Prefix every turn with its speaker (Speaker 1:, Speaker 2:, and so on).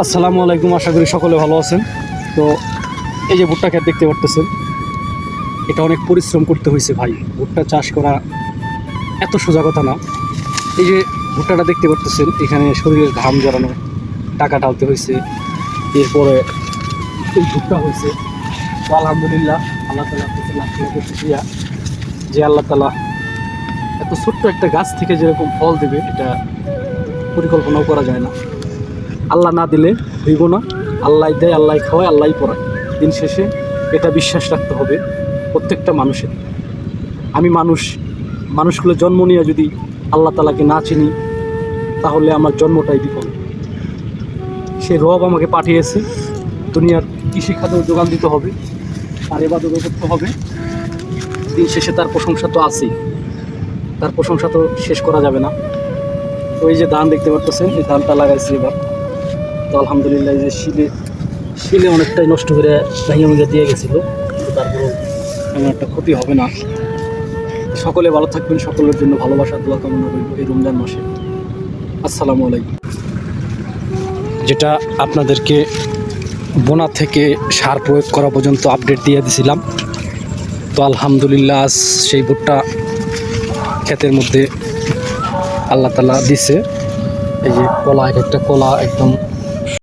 Speaker 1: আসসালামু আলাইকুম, আশা করি সকলে ভালো আছেন। তো এই যে ভুট্টা ক্ষেত দেখতে পারতেছেন, এটা অনেক পরিশ্রম করতে হয়েছে ভাই। ভুট্টা চাষ করা এত সোজা কথা না। এই যে ভুট্টাটা দেখতে পারতেছেন, এখানে শরীরের ঘাম জড়ানো, টাকা ঢালতে হয়েছে, এরপরে এই ভুট্টা হয়েছে। তো আলহামদুলিল্লাহ, আল্লাহ তালা লাখ লাখ শুকরিয়া যে আল্লাহ তালা এত ছোট্ট একটা গাছ থেকে যেরকম ফল দেবে, এটা পরিকল্পনাও করা যায় না। আল্লাহ না দিলে হইব না। আল্লাহ দেয়, আল্লাহ খাওয়ায়, আল্লাহ পড়ায়। দিন শেষে এটা বিশ্বাস রাখতে হবে প্রত্যেকটা মানুষের। আমি মানুষগুলো জন্ম নিয়ে যদি আল্লাহ তালাকে না চিনি, তাহলে আমার জন্মটাই বিফল। সে রব আমাকে পাঠিয়েছে, দুনিয়ার কৃষি খাতেও যোগান দিতে হবে, আর এবাদতও করতে হবে। দিন শেষে তার প্রশংসা তো আছেই, তার প্রশংসা তো শেষ করা যাবে না। তো এই যে ধান দেখতে পারতেছেন, এই ধানটা লাগাইছি এবার। তো আলহামদুলিল্লাহ, এই যে শিলে অনেকটাই নষ্ট করে ভেঙে ভেঙে দিয়ে গেছিলো, কিন্তু তারপরেও তেমন একটা ক্ষতি হবে না। সকলে ভালো থাকবেন, সকলের জন্য ভালোবাসা দোয়া কামনা করব এই রমজান মাসে। আসসালামু আলাইকুম। যেটা আপনাদেরকে বোনা থেকে সার প্রয়োগ করা পর্যন্ত আপডেট দিয়ে দিছিলাম। তো আলহামদুলিল্লাহ, আজ সেই ভুট্টা ক্ষেতের মধ্যে আল্লাহ তালা দিছে। এই যে কলা, এক একটা কলা একদম